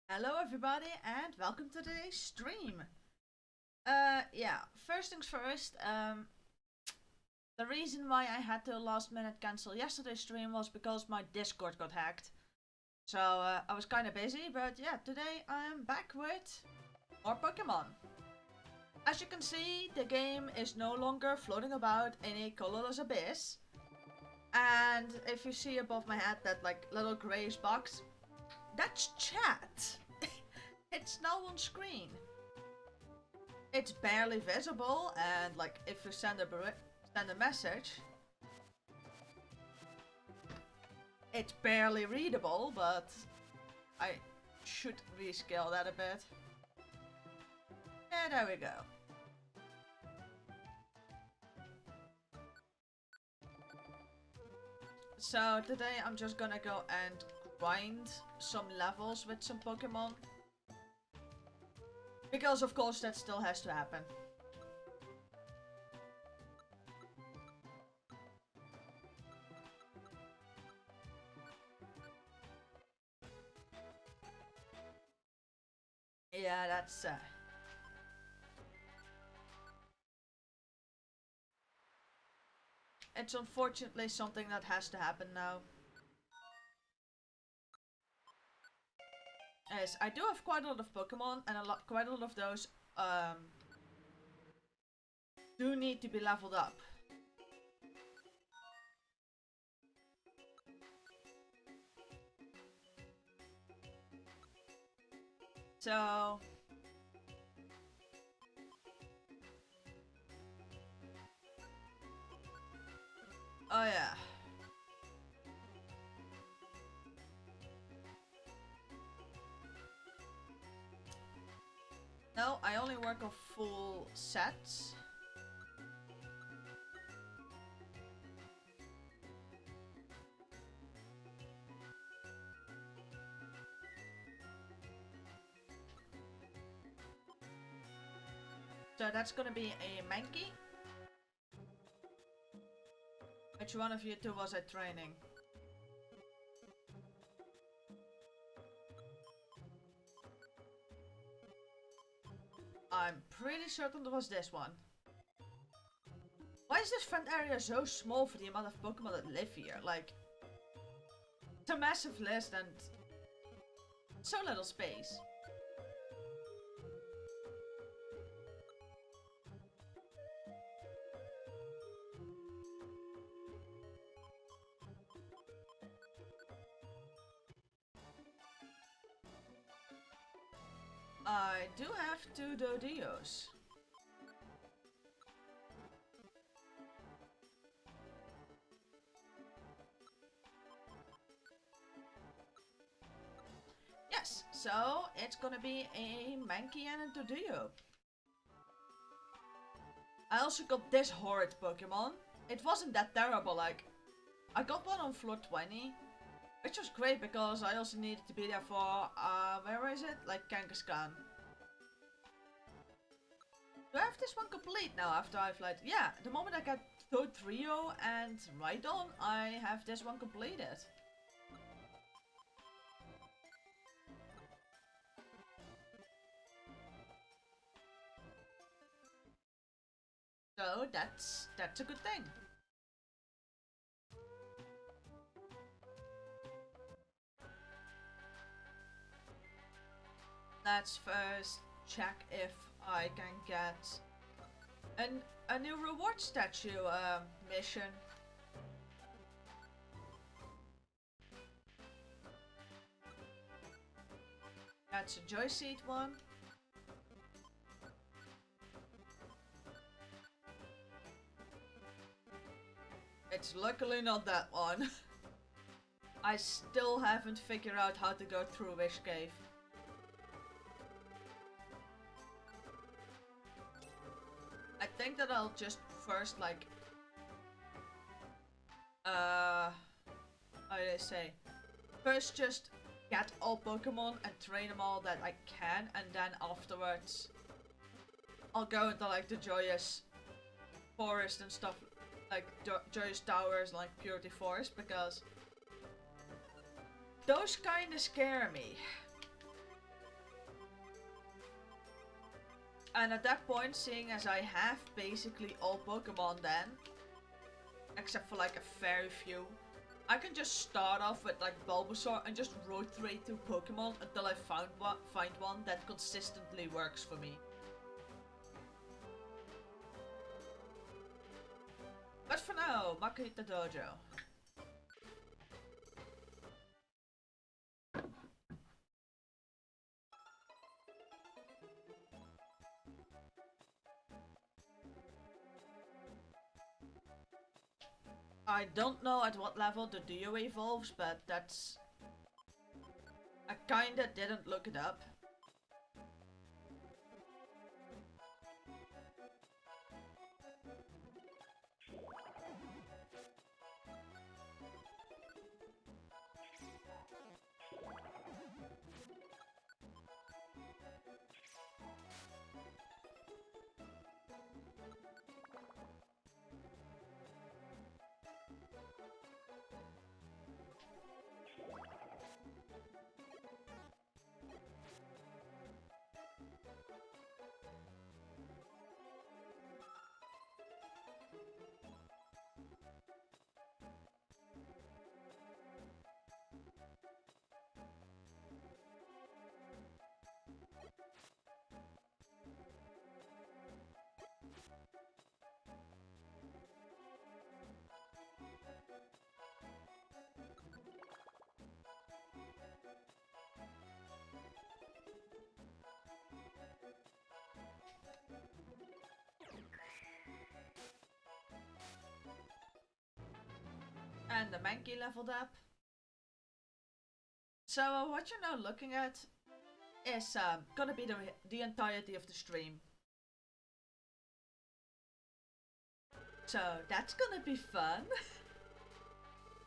Hello everybody and welcome to today's stream. Yeah, first things first, the reason why I had to last minute cancel yesterday's stream was because my Discord got hacked. So I was kinda busy, but yeah, today I am back with more Pokemon. As you can see, the game is no longer floating about in a colorless abyss. And if you see above my head that like little grayish box, that's chat. It's now on screen. It's barely visible, and like if you send a message, it's barely readable. But I should rescale that a bit. Yeah, there we go. So today I'm just gonna go and grind some levels with some Pokemon. Because of course that still has to happen. Yeah, that's it's unfortunately something that has to happen now. Yes, I do have quite a lot of Pokemon, and quite a lot of those do need to be leveled up. So oh yeah. No, I only work on full sets. So that's gonna be a Mankey. Which one of you two was at training? I'm pretty certain it was this one. Why is this front area so small for the amount of Pokemon that live here? Like, it's a massive list and so little space. I do have two Dodios. Yes, so it's gonna be a Mankey and a Dodio. I also got this horrid Pokemon. It wasn't that terrible, like, I got one on floor 20, which was great because I also needed to be there for, where is it? Like, Kangaskhan. Do I have this one complete now after I've like, yeah, the moment I get Trio and Rhydon, I have this one completed. So that's a good thing. Let's first check if I can get a new reward statue mission. That's a Joy Seed one. It's luckily not that one. I still haven't figured out how to go through Wish Cave. I think that I'll just first like how do I say? First just get all Pokemon and train them all that I can, and then afterwards I'll go into like the Joyous Forest and stuff, like Joyous Towers, like Purity Forest, because those kinda scare me. And at that point, seeing as I have basically all Pokemon then, except for like a very few, I can just start off with like Bulbasaur and just rotate through Pokemon until I find one that consistently works for me. But for now, Makita Dojo. I don't know at what level the Dio evolves, but that's... I kinda didn't look it up. And the Mankey leveled up. So what you're now looking at is gonna be the entirety of the stream. So that's gonna be fun.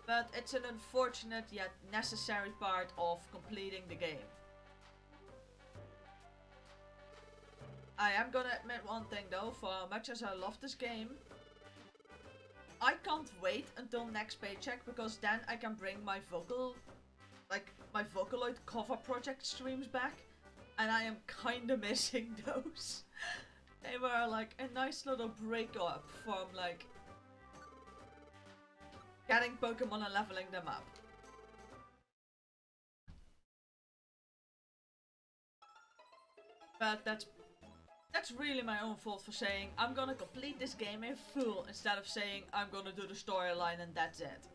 But it's an unfortunate yet necessary part of completing the game. I am gonna admit one thing though, for as much as I love this game, I can't wait until next paycheck because then I can bring my my Vocaloid cover project streams back, and I am kinda missing those. They were like a nice little break up from like getting Pokemon and leveling them up. But that's really my own fault for saying I'm gonna complete this game in full instead of saying I'm gonna do the storyline and that's it.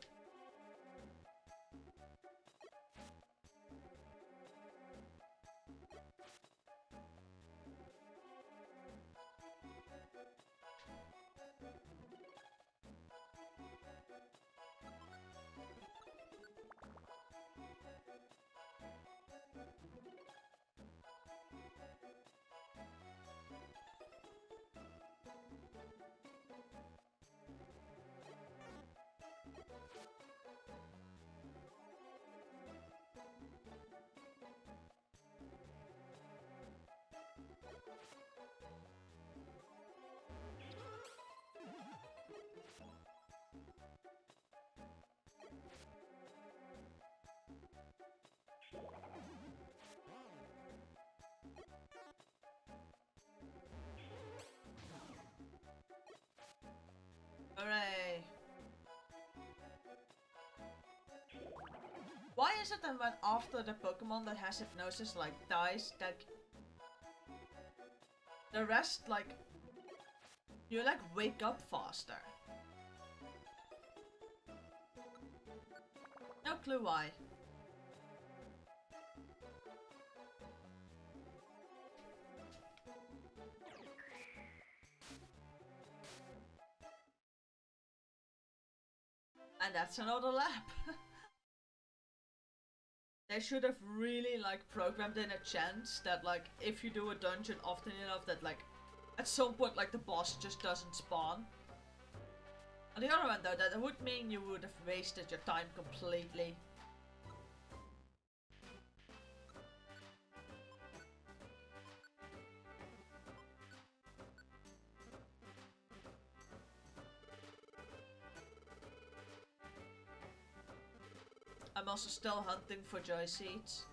Hooray! Why is it that when after the Pokemon that has hypnosis like dies, that the rest like you like wake up faster? No clue why. And that's another lap. They should have really like programmed in a chance that like if you do a dungeon often enough that like at some point like the boss just doesn't spawn. On the other hand though, that would mean you would have wasted your time completely. I'm also still hunting for joy seeds.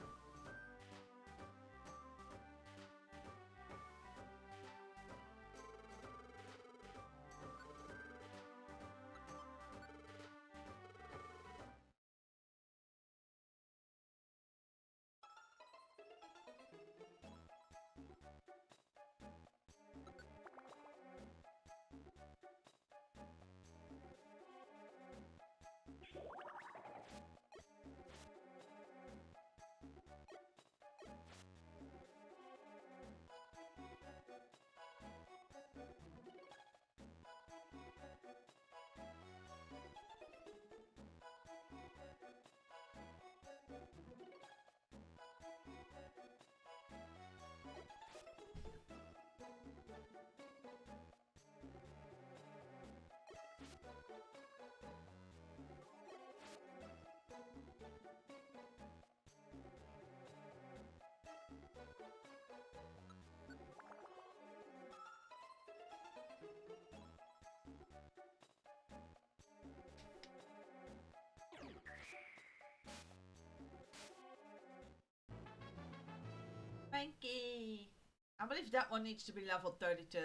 Frankie. I believe that one needs to be level 32.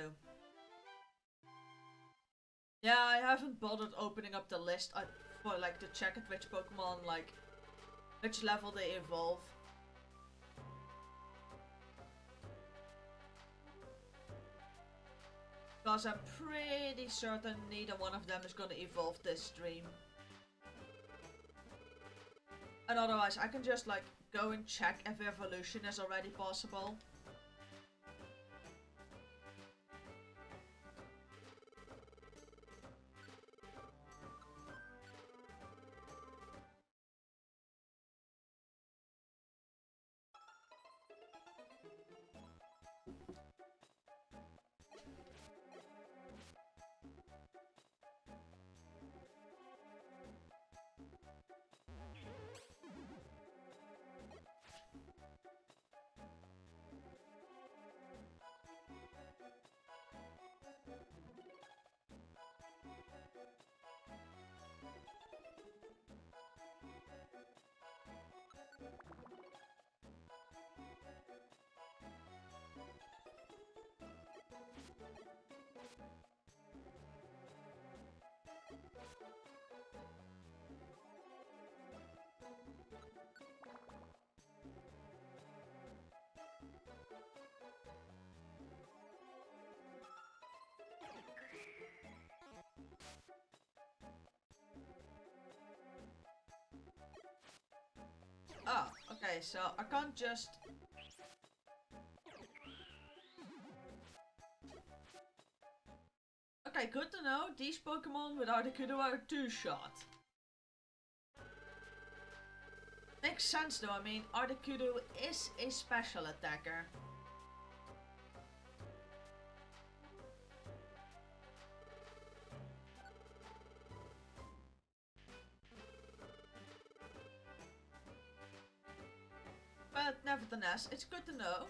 Yeah, I haven't bothered opening up the list for like to check at which Pokemon, like, which level they evolve. Because I'm pretty certain neither one of them is gonna evolve this stream. And otherwise I can just like go and check if evolution is already possible. Oh, okay, so I can't just... Okay, good to know. These Pokemon with Articuno are two-shot. Makes sense though, I mean, Articuno is a special attacker. But nevertheless, it's good to know.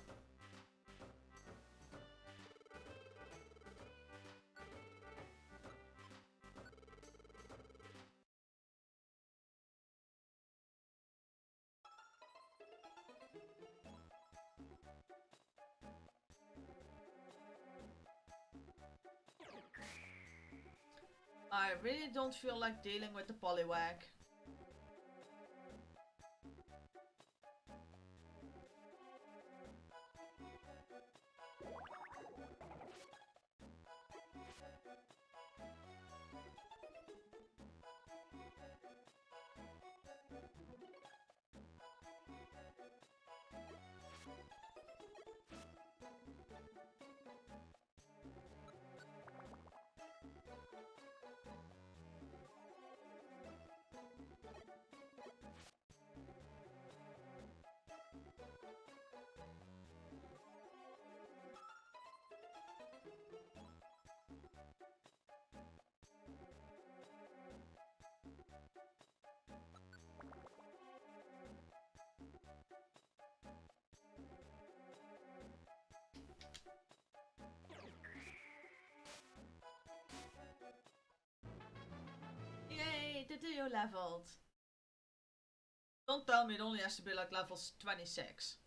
I really don't feel like dealing with the Poliwag. Yay, the duo leveled. Don't tell me it only has to be like level 26.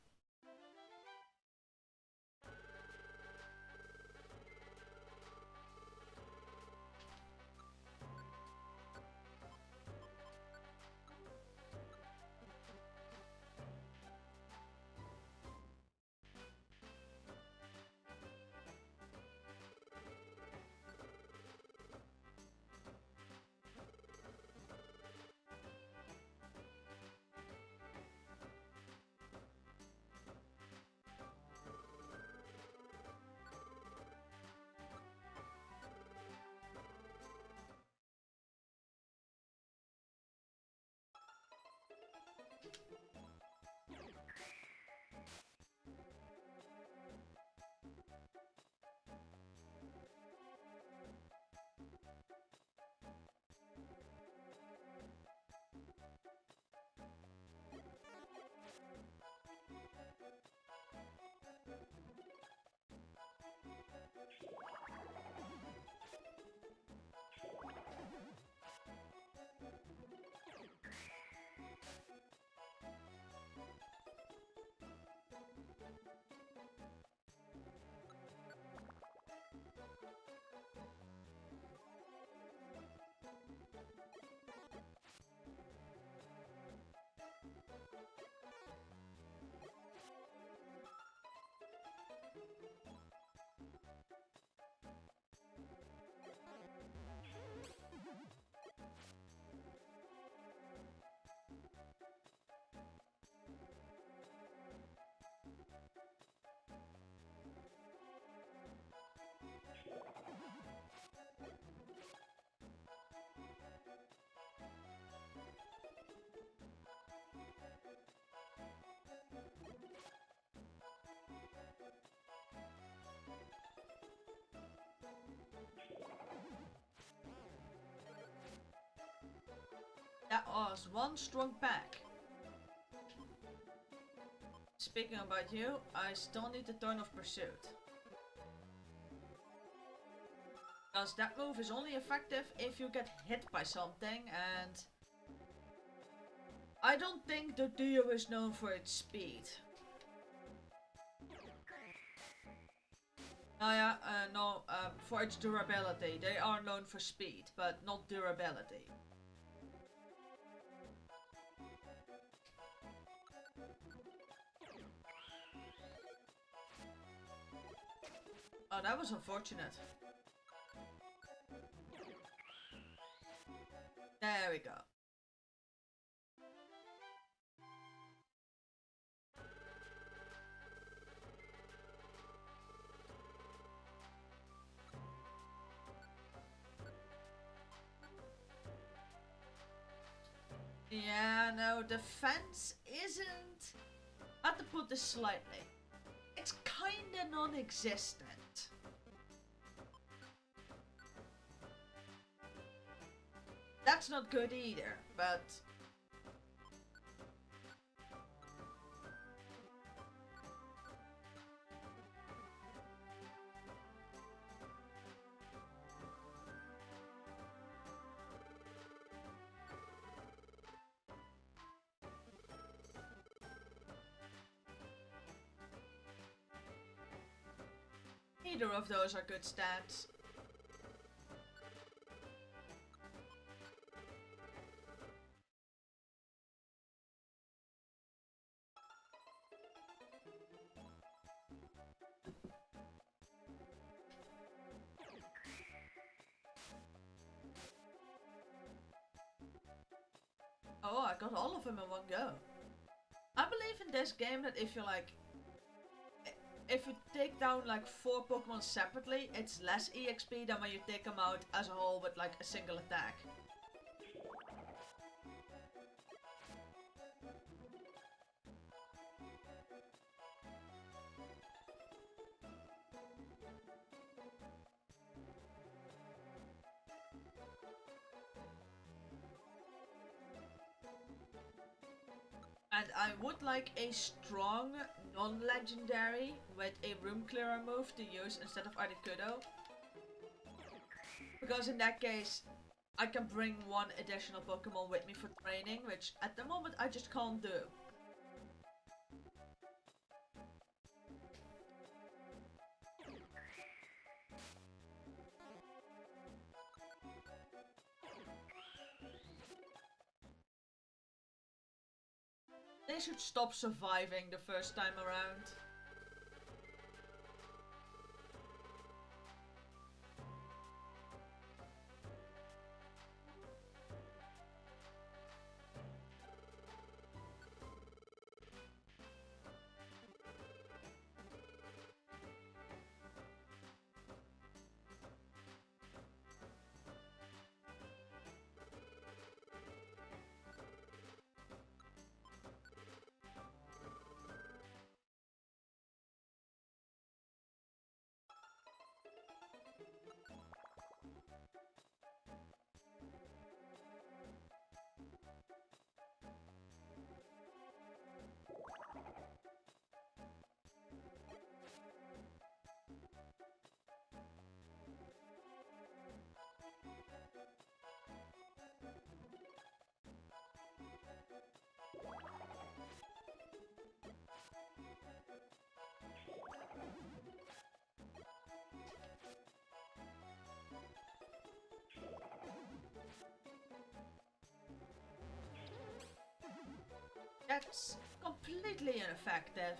That was one strong pack. Speaking about you, I still need to turn off Pursuit. Because that move is only effective if you get hit by something, and I don't think the Dio is known for its speed. Oh yeah, no, for its durability. They are known for speed, but not durability. Oh, that was unfortunate. There we go. Yeah, no, defense isn't... I have to put this slightly. It's kinda non-existent. That's not good either, but... neither of those are good stats. Oh, I got all of them in one go. I believe in this game that if you like... If you take down like 4 Pokemon separately, it's less EXP than when you take them out as a whole with like a single attack. And I would like a strong non-legendary with a room clearer move to use instead of Articuno. Because in that case, I can bring one additional Pokemon with me for training, which at the moment I just can't do. They should stop surviving the first time around. That's completely ineffective.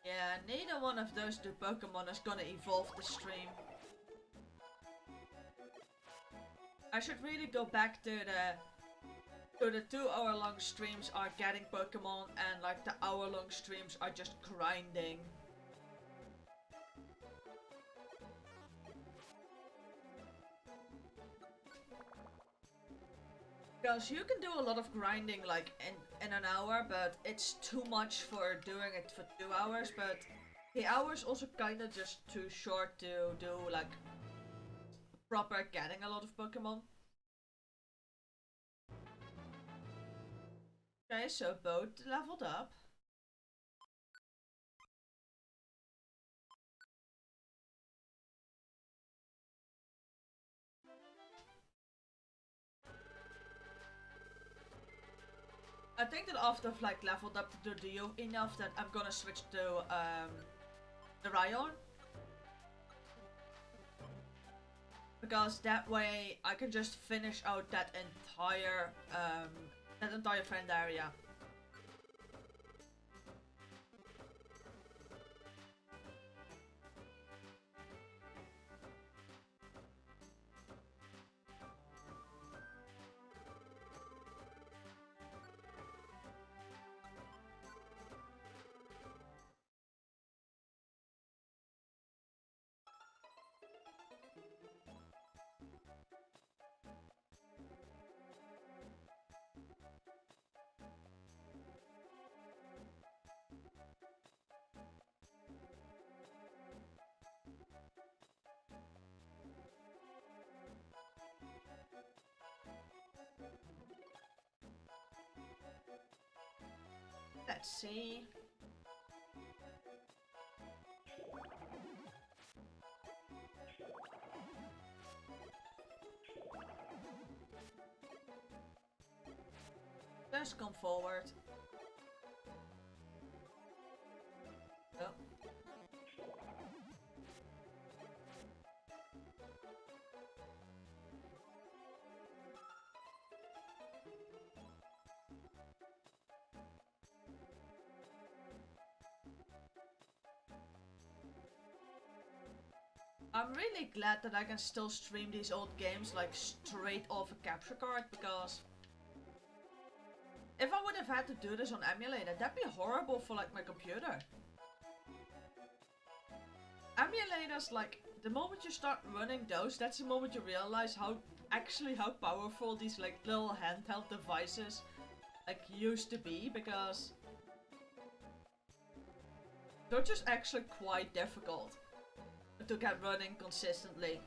Yeah, neither one of those two Pokemon is gonna evolve the stream. I should really go back to the 2-hour-long streams are getting Pokemon and like the hour-long streams are just grinding. Because you can do a lot of grinding like in an hour, but it's too much for doing it for 2 hours, but the hours also kinda just too short to do like proper getting a lot of Pokemon. Okay, so both leveled up. I think that after I've like leveled up the Dio enough that I'm gonna switch to the Rhyhorn. Because that way I can just finish out that entire friend area. Let's see. Just come forward. Oh. I'm really glad that I can still stream these old games like straight off a capture card, because if I would have had to do this on emulator, that'd be horrible for like my computer. Emulators, like, the moment you start running those, that's the moment you realize how powerful these like little handheld devices like used to be, because they're just actually quite difficult to get running consistently.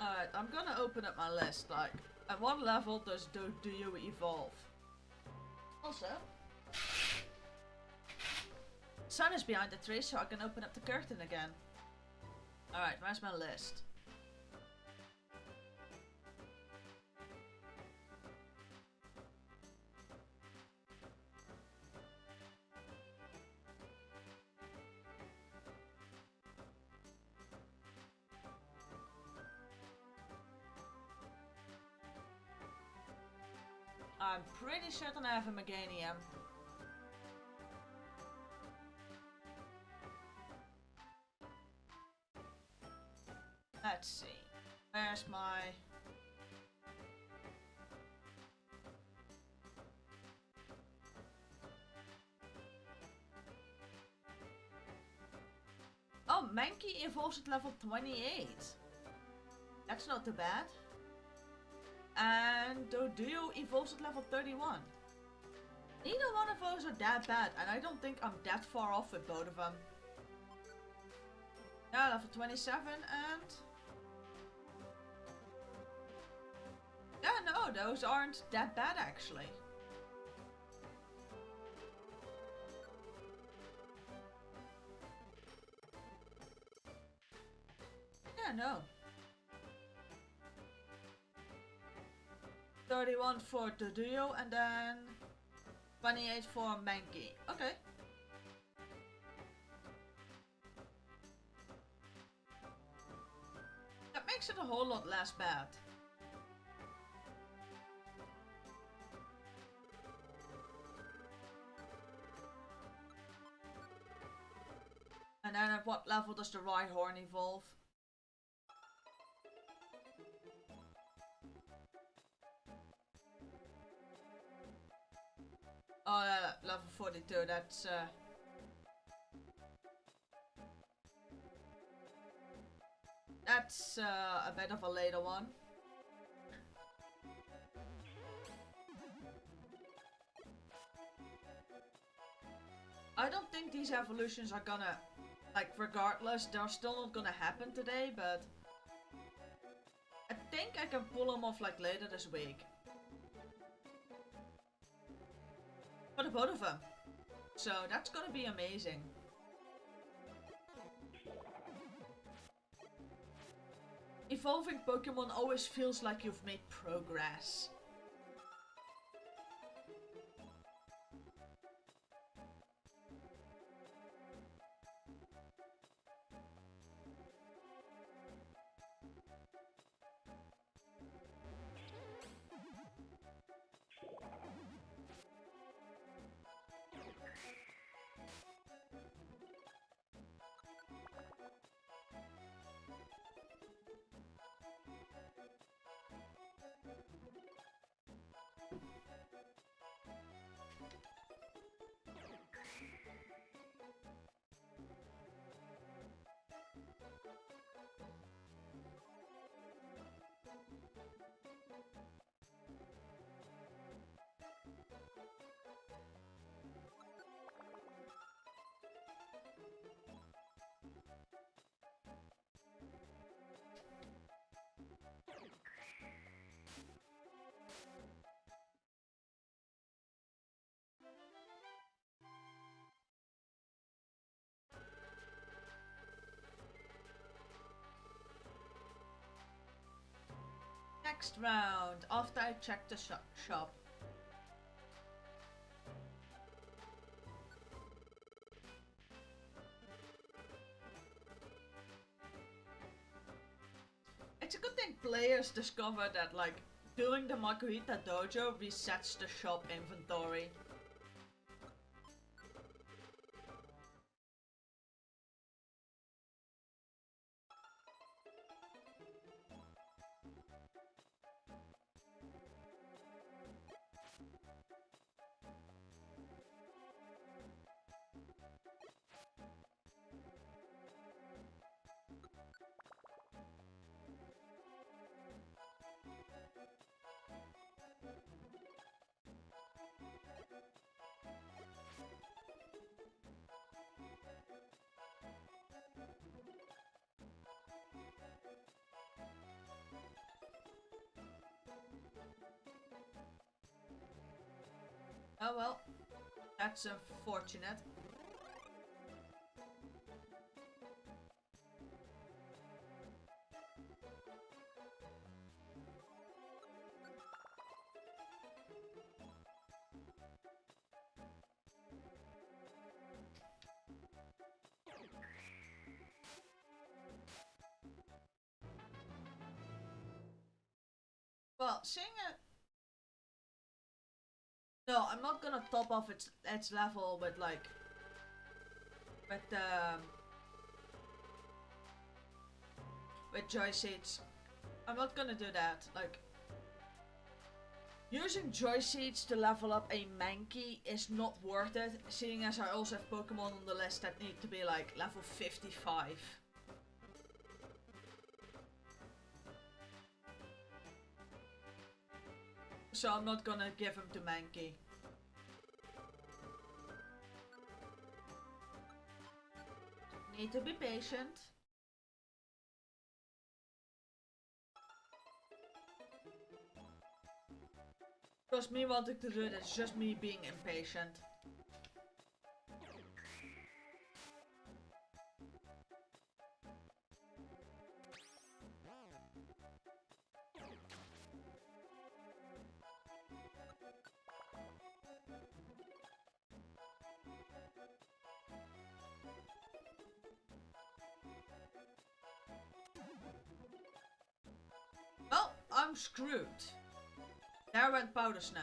Alright, I'm gonna open up my list. Like, at what level do you evolve? Also, sun is behind the tree, so I can open up the curtain again. Alright, where's my list? I'm pretty certain I have a Meganium. Let's see. Where's my... Oh, Mankey evolves at level 28. That's not too bad. And Doduo evolves at level 31. Neither one of those are that bad, and I don't think I'm that far off with both of them. Yeah, level 27 and... Yeah, no, those aren't that bad actually. Yeah, no. 31 for Doduo and then 28 for Mankey. Okay. That makes it a whole lot less bad. And then at what level does the Rhyhorn evolve? Oh, level 42, that's a bit of a later one. I don't think these evolutions are gonna, like, regardless, they're still not gonna happen today, but I think I can pull them off, like, later this week. For the both of them. So that's gonna be amazing. Evolving Pokemon always feels like you've made progress. Next round, after I check the shop. It's a good thing players discover that, like, doing the Margarita Dojo resets the shop inventory. Oh well, that's unfortunate. Well, seeing it. No, I'm not gonna top off its level with, like, with with joy seeds. I'm not gonna do that. Like, using joy seeds to level up a Mankey is not worth it, seeing as I also have Pokemon on the list that need to be, like, level 55. So I'm not gonna give him to Mankey. Need to be patient. Because me wanting to do it is just me being impatient. Well, I'm screwed. There went powder snow.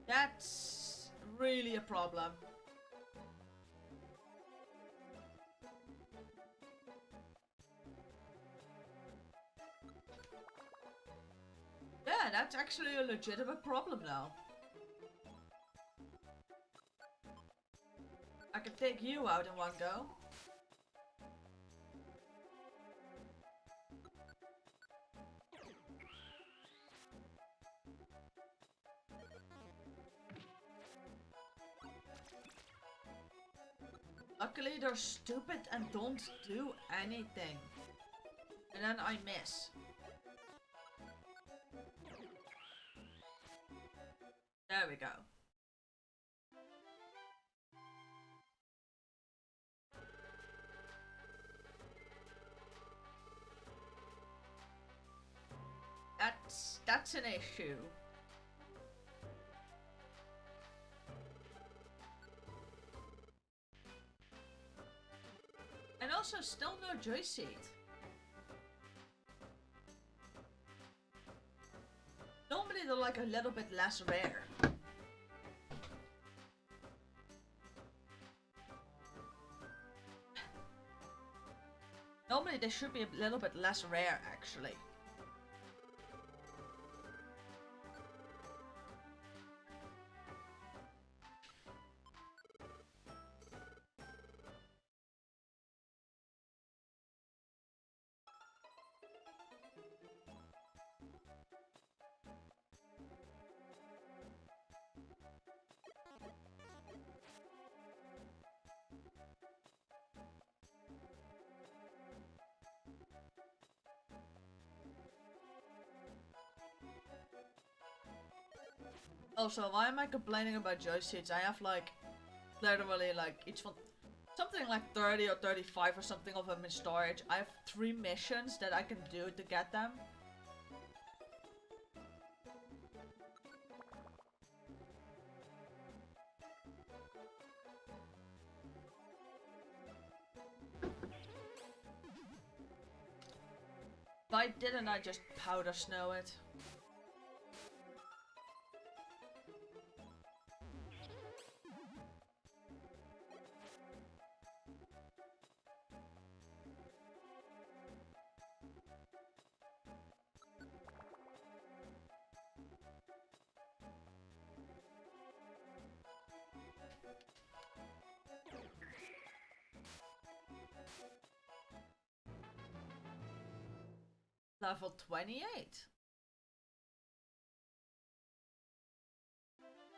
That's really a problem. Yeah, that's actually a legitimate problem now. I can take you out in one go. Luckily they're stupid and don't do anything. And then I miss. There we go. That's an issue. And also still no joy seed. Normally they're like a little bit less rare. Normally they should be a little bit less rare actually. Also, why am I complaining about joy seeds? I have like literally like each one something like 30 or 35 or something of them in storage. I have 3 missions that I can do to get them. Why didn't I just powder snow it? Level 28.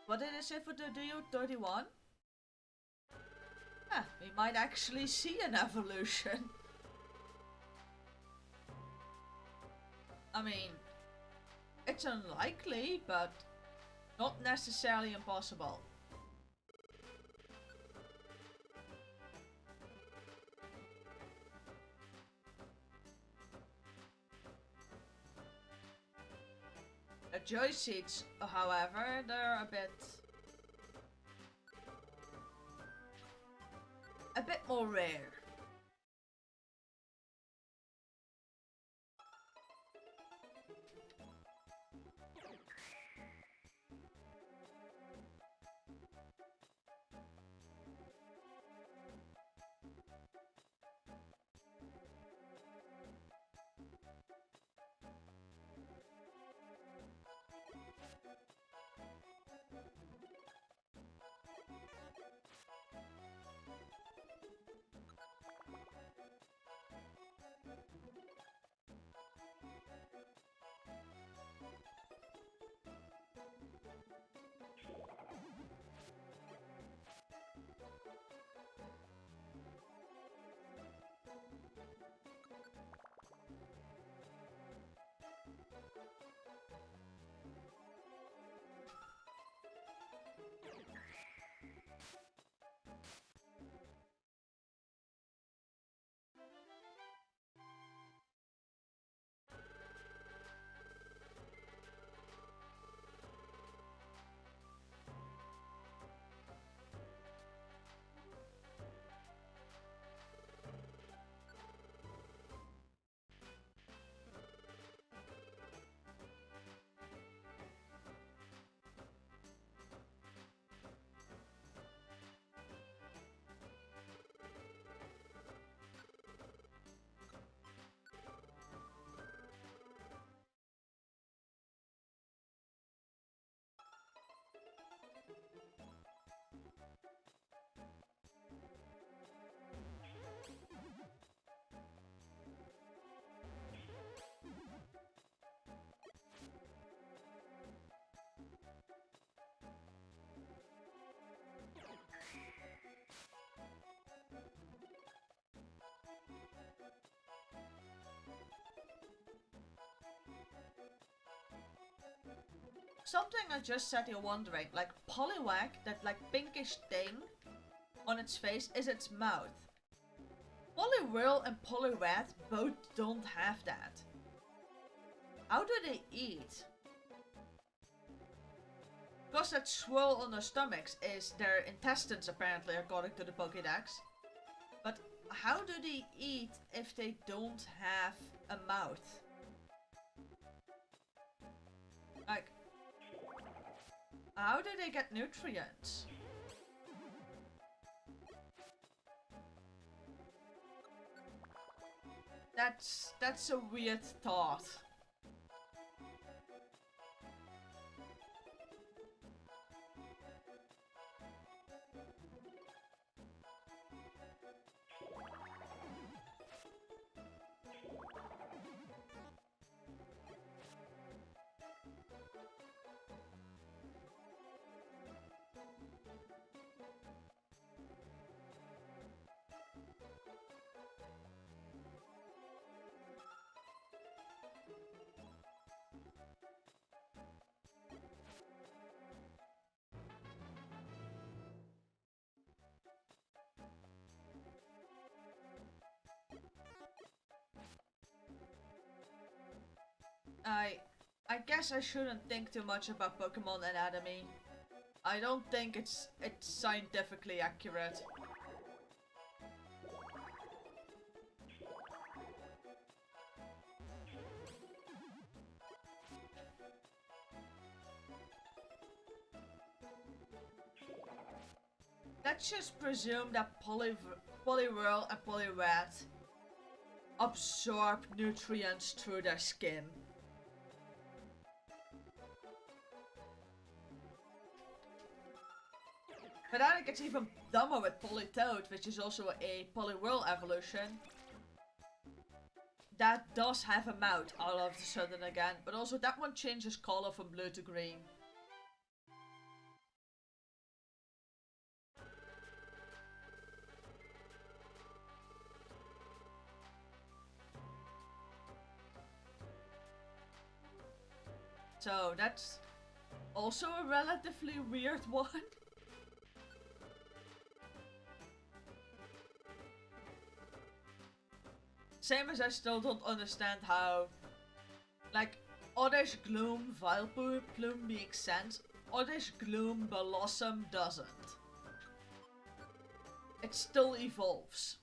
What did it say for the DU 31? Yeah, we might actually see an evolution. I mean, it's unlikely, but not necessarily impossible. The joy seeds, however, they're a bit more rare. something I just sat here wondering. Like, Poliwag, that like pinkish thing on its face, is its mouth. Poliwhirl and Poliwrath both don't have that. How do they eat? Because that swirl on their stomachs is their intestines, apparently, according to the Pokédex. But how do they eat if they don't have a mouth? Like, how do they get nutrients? That's a weird thought. I guess I shouldn't think too much about Pokemon anatomy. I don't think it's scientifically accurate. Let's just presume that Poliwhirl and Poliwrath absorb nutrients through their skin. But I think it's even dumber with Politoed, which is also a Poliwhirl evolution. That does have a mouth all of a sudden again, but also that one changes color from blue to green. So that's also a relatively weird one. Same as I still don't understand how, like, Oddish Gloom Vileplume makes sense, Oddish Gloom Blossom doesn't. It still evolves.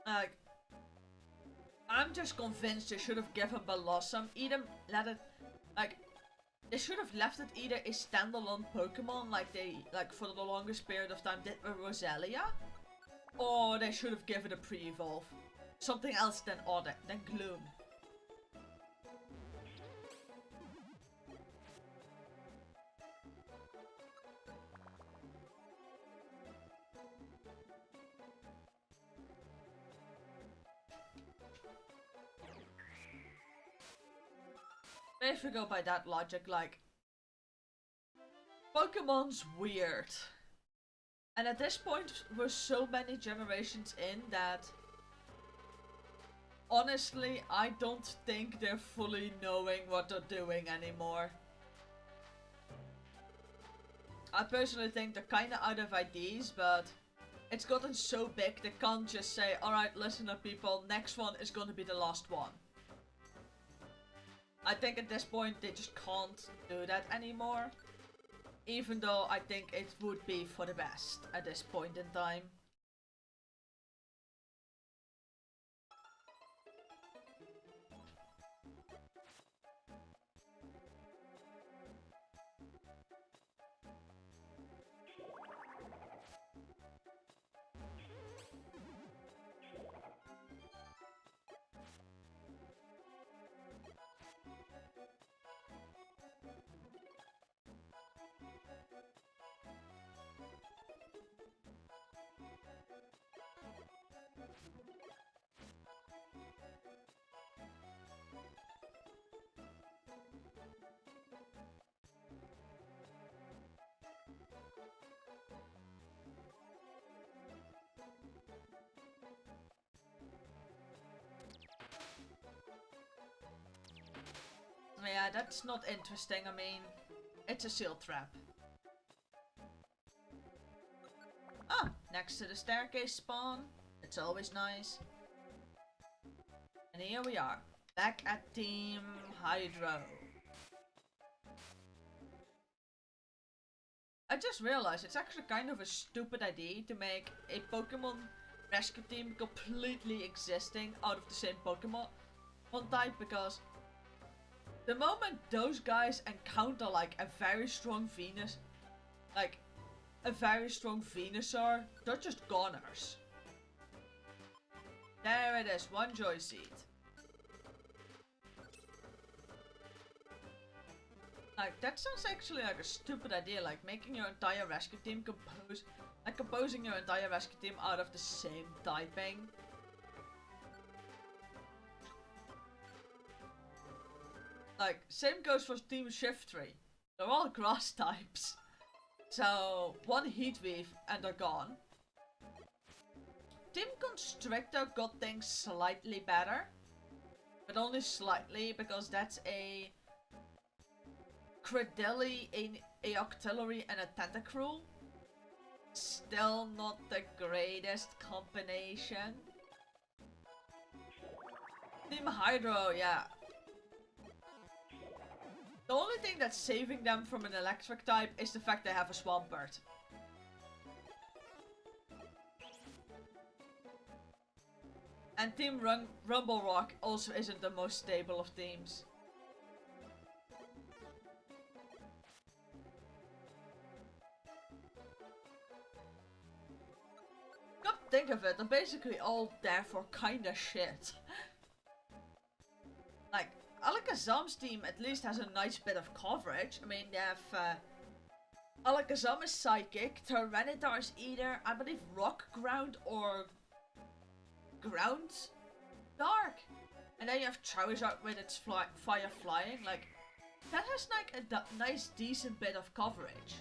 Like, I'm just convinced they should have given Blossom, either let it, like, they should have left it either a standalone Pokemon like they, like, for the longest period of time did with Roselia, or they should have given it a pre-evolve. Something else than Gloom. If we go by that logic, like, Pokemon's weird. And at this point, we're so many generations in that, honestly, I don't think they're fully knowing what they're doing anymore. I personally think they're kinda out of ideas, but it's gotten so big they can't just say, alright, listen up people, next one is gonna be the last one. I think at this point they just can't do that anymore. Even though I think it would be for the best at this point in time. Yeah, that's not interesting. I mean, it's a seal trap. Ah, next to the staircase spawn. It's always nice. And here we are, back at Team Hydro. I just realized it's actually kind of a stupid idea to make a Pokemon rescue team completely existing out of the same Pokemon type, because the moment those guys encounter like a very strong Venus, like a very strong Venusaur, they're just goners. There it is, one Joy Seed. Like, that sounds actually like a stupid idea, like making your entire rescue team composing your entire rescue team out of the same typing. Like, same goes for Team Shift Tree. They're all grass types. So, one Heat Wave and they're gone. Team Constrictor got things slightly better. But only slightly, because that's a Credilli, a Octillery, and a Tentacruel. Still not the greatest combination. Team Hydro, yeah. The only thing that's saving them from an electric type is the fact they have a Swampert. And Team Rumble Rock also isn't the most stable of teams. Come to think of it, they're basically all there for kinda shit. Like, Alakazam's team at least has a nice bit of coverage. I mean, they have Alakazam is Psychic, Tyranitar is either, I believe, Rock, Ground, or Ground Dark. And then you have Charizard with its Fire Flying. Like, that has like a nice decent bit of coverage.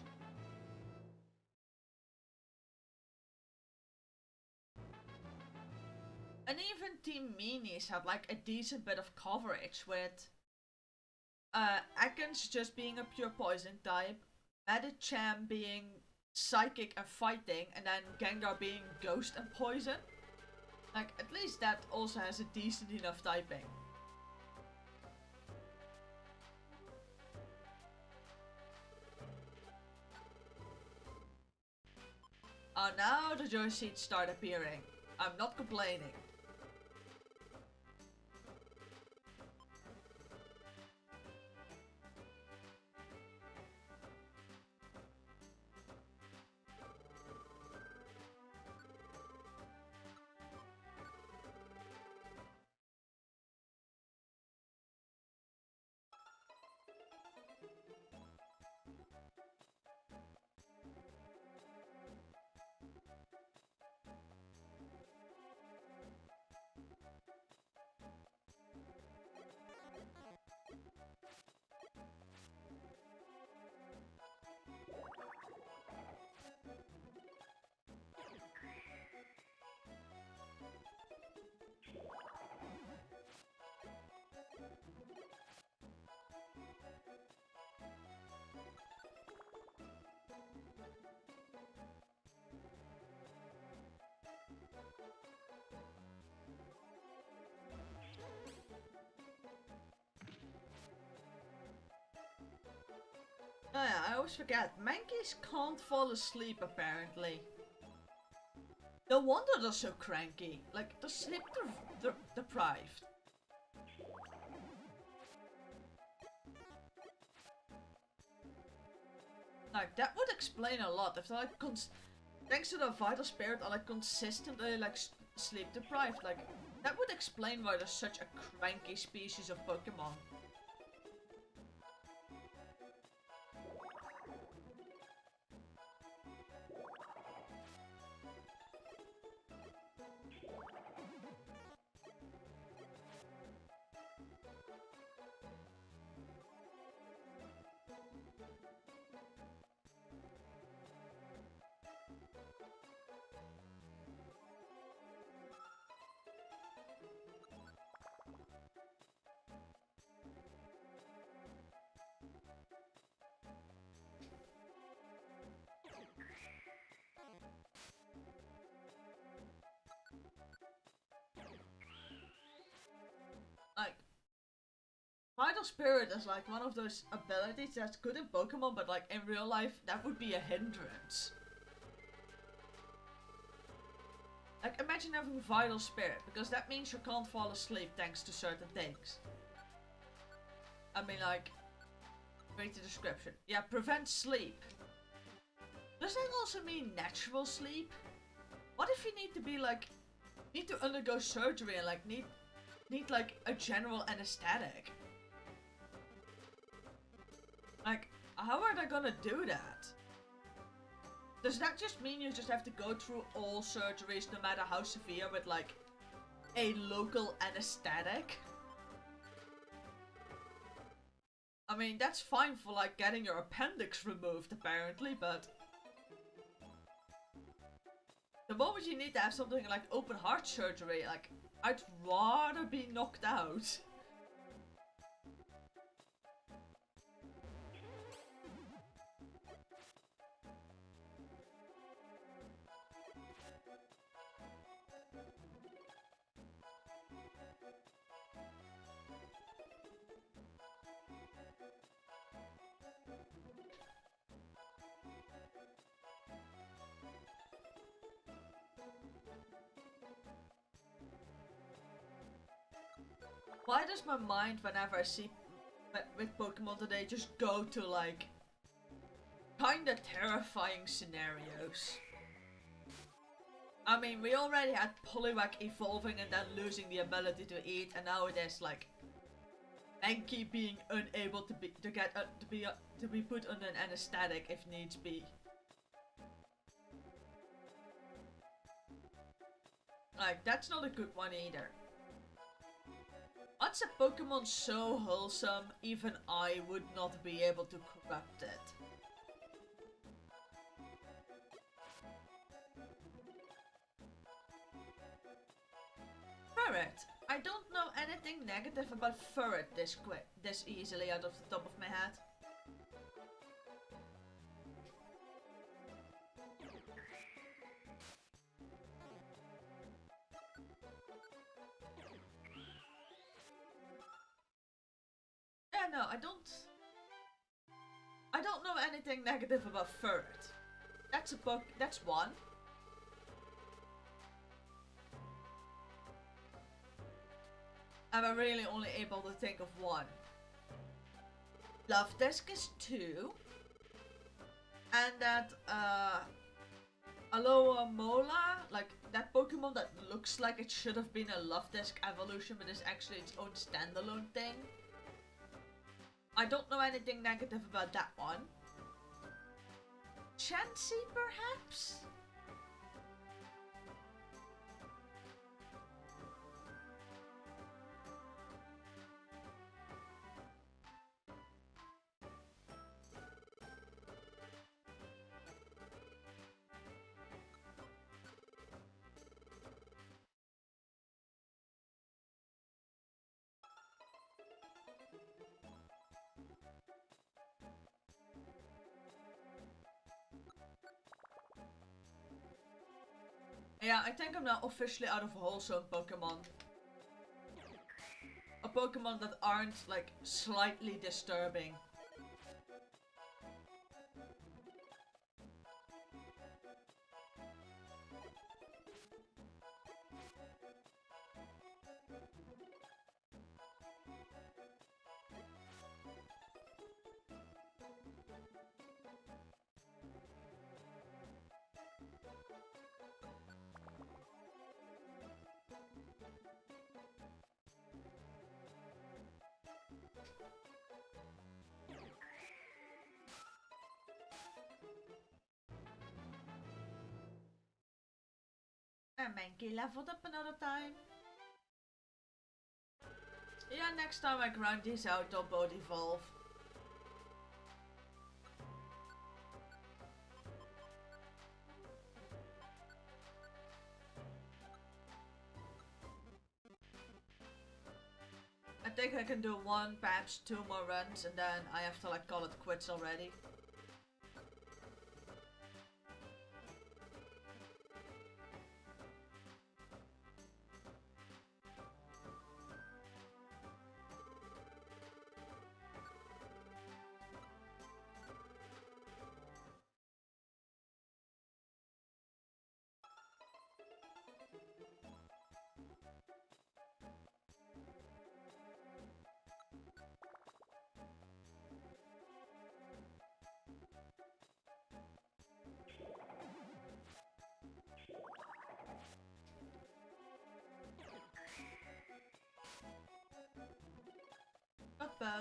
And even Team Meanies have like a decent bit of coverage with Ekans just being a pure poison type, Medicham being psychic and fighting, and then Gengar being ghost and poison. Like, at least that also has a decent enough typing. Now the Joy Seeds start appearing. I'm not complaining. Oh yeah, I always forget. Mankeys can't fall asleep apparently. No wonder they're so cranky. Like, they're sleep deprived. Like, that would explain a lot. If they're like, thanks to the Vital Spirit, are like consistently like sleep deprived. Like, that would explain why they're such a cranky species of Pokemon. Vital Spirit is like one of those abilities that's good in Pokemon, but like in real life, that would be a hindrance. Like, imagine having Vital Spirit, because that means you can't fall asleep thanks to certain things. I mean, like, read the description. Yeah, prevent sleep. Does that also mean natural sleep? What if you need to be like, need to undergo surgery and like need like a general anesthetic? Like, how are they gonna do that? Does that just mean you just have to go through all surgeries no matter how severe with like a local anesthetic? I mean, that's fine for like getting your appendix removed apparently, but the moment you need to have something like open heart surgery, like, I'd rather be knocked out. Why does my mind, whenever I see with Pokemon today, just go to like kinda terrifying scenarios? I mean, we already had Poliwag evolving and then losing the ability to eat, and now it is like Mankey being unable to be put on an anesthetic if needs be. Like, that's not a good one either. What's a Pokemon so wholesome, even I would not be able to corrupt it? Ferret. I don't know anything negative about Ferret this easily out of the top of my head. Yeah, no, I don't know anything negative about Ferret. That's one. I'm really only able to think of one. Love Disc is two. And that, Alola Mola, like that Pokemon that looks like it should have been a Love Disc evolution, but is actually its own standalone thing. I don't know anything negative about that one. Chansey, perhaps? Yeah, I think I'm now officially out of wholesome Pokemon. A Pokemon that aren't, like, slightly disturbing. And Mankey leveled up another time. Yeah, next time I grind these out, they'll both evolve. I think I can do one, perhaps two more runs, and then I have to like call it quits already.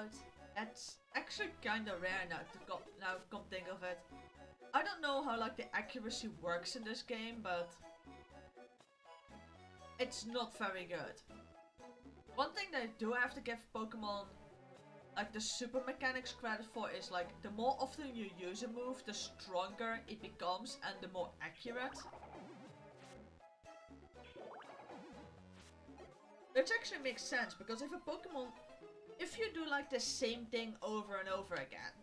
out. That's actually kinda rare now now come think of it. I don't know how like the accuracy works in this game, but it's not very good. One thing that I do have to give Pokemon like the super mechanics credit for is like the more often you use a move, the stronger it becomes and the more accurate. Which actually makes sense, because if a Pokemon, if you do like the same thing over and over again,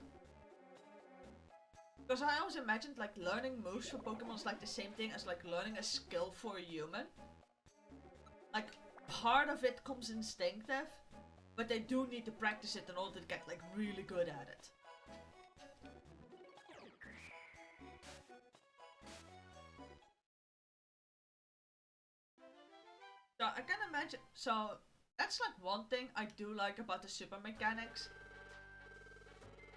because I always imagined like learning moves for Pokemon is like the same thing as like learning a skill for a human. Like part of it comes instinctive, but they do need to practice it in order to get like really good at it. So I can imagine, so that's like one thing I do like about the super mechanics.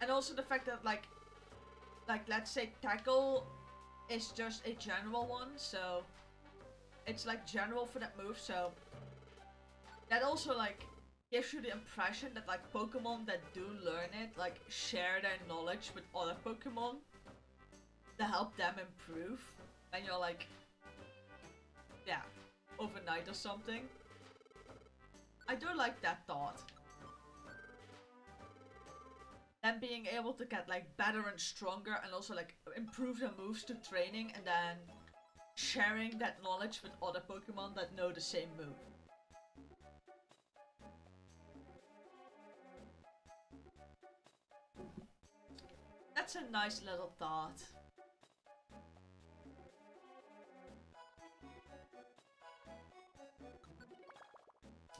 And also the fact that like let's say tackle is just a general one, so it's like general for that move, so that also like gives you the impression that like Pokemon that do learn it like share their knowledge with other Pokemon to help them improve. And you're like, yeah, overnight or something. I do like that thought. Them being able to get like better and stronger and also like improve their moves to training and then sharing that knowledge with other Pokemon that know the same move. That's a nice little thought.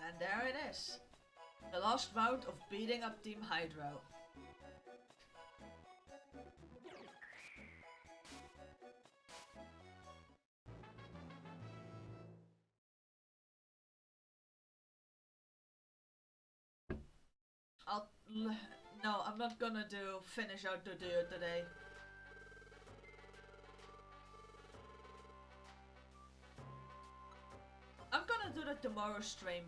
And there it is. The last round of beating up Team Hydro. No, I'm not gonna finish out the duo today. I'm gonna do that tomorrow stream.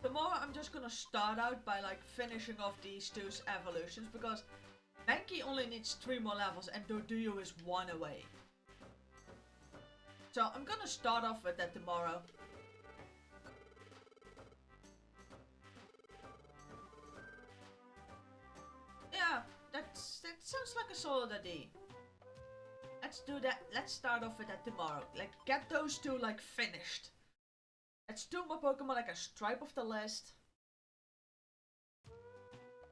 Tomorrow I'm just gonna start out by like finishing off these two's evolutions, because Mankey only needs 3 more levels and Doduo is 1 away. So I'm gonna start off with that tomorrow. Yeah, that sounds like a solid idea. Let's do that. Let's start off with that tomorrow. Like, get those two like finished. Let's do more Pokemon like a stripe off the list.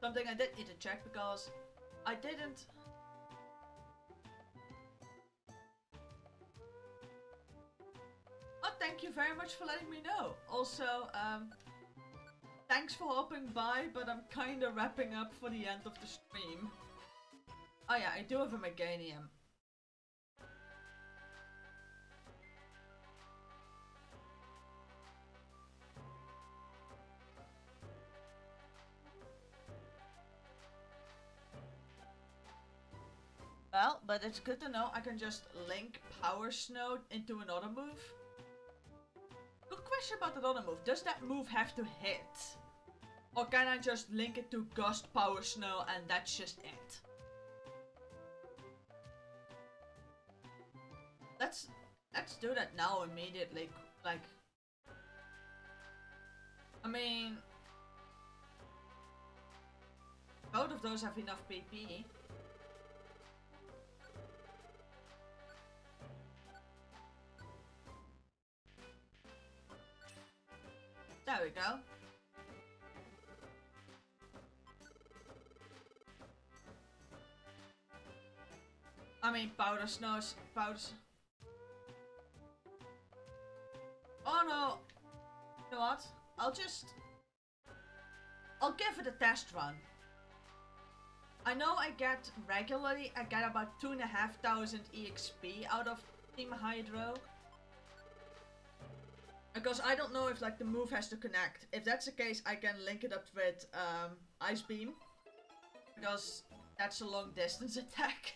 Something I did need to check because I didn't. Oh, thank you very much for letting me know. Also, thanks for hopping by, but I'm kinda wrapping up for the end of the stream. Oh yeah, I do have a Meganium. Well, but it's good to know I can just link Power Snow into another move. Good question about that other move. Does that move have to hit? Or can I just link it to Gust Power Snow and that's just it? Let's do that now immediately. Like, I mean, both of those have enough PP. There we go. I mean, Powder Snow's... Oh no! You know what? I'll give it a test run. I know I get regularly, I get about 2,500 EXP out of Team Hydro. Because I don't know if like the move has to connect. If that's the case, I can link it up with Ice Beam. Because that's a long distance attack.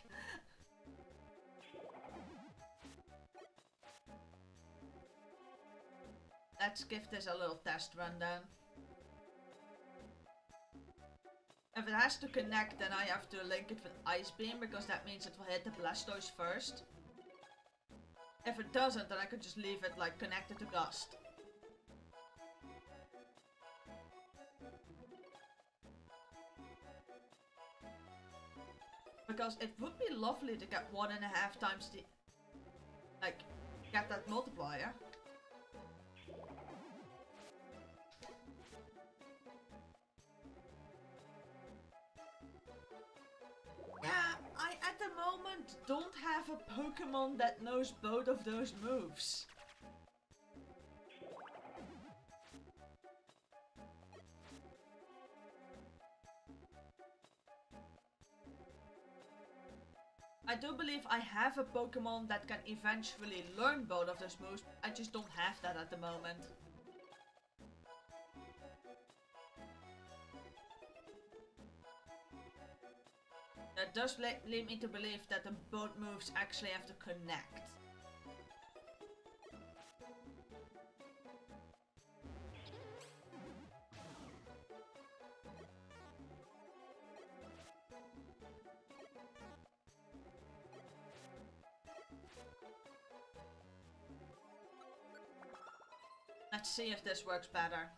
let's give this a little test run then. If it has to connect, then I have to link it with Ice Beam, because that means it will hit the Blastoise first. If it doesn't, then I could just leave it like connected to Gust. Because it would be lovely to get 1.5 times the... like, get that multiplier. Yeah, I at the moment don't have a Pokemon that knows both of those moves. I do believe I have a Pokemon that can eventually learn both of those moves. I just don't have that at the moment. That does lead me to believe that the both moves actually have to connect. Let's see if this works better.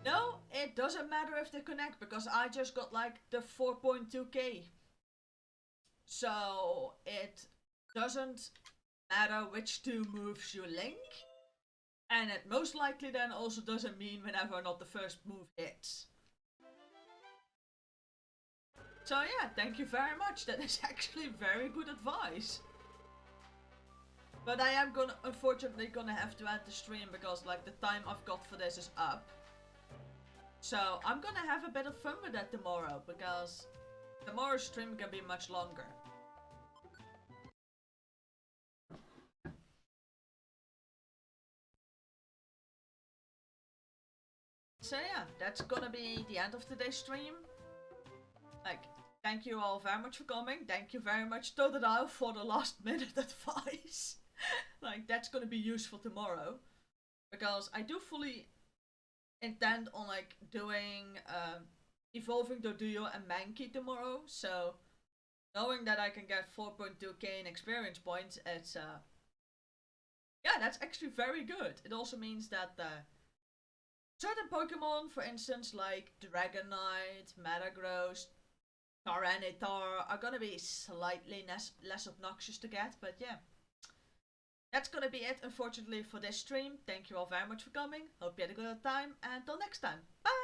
No, it doesn't matter if they connect, because I just got like the 4.2k. So it doesn't matter which two moves you link. And it most likely then also doesn't mean whenever or not the first move hits. So yeah, thank you very much. That is actually very good advice. But I am unfortunately gonna have to end the stream, because like the time I've got for this is up. So I'm gonna have a bit of fun with that tomorrow, because tomorrow's stream can be much longer. So yeah, that's gonna be the end of today's stream. Like, thank you all very much for coming. Thank you very much, Totodile, for the last minute advice. Like, that's gonna be useful tomorrow. Because I do fully intend on like doing evolving Doduo and Mankey tomorrow, so knowing that I can get 4.2k in experience points, it's yeah, that's actually very good. It also means that certain Pokemon, for instance like Dragonite, Metagross, Tyranitar, are gonna be slightly less obnoxious to get, but yeah. That's gonna be it, unfortunately, for this stream. Thank you all very much for coming. Hope you had a good time, and until next time. Bye!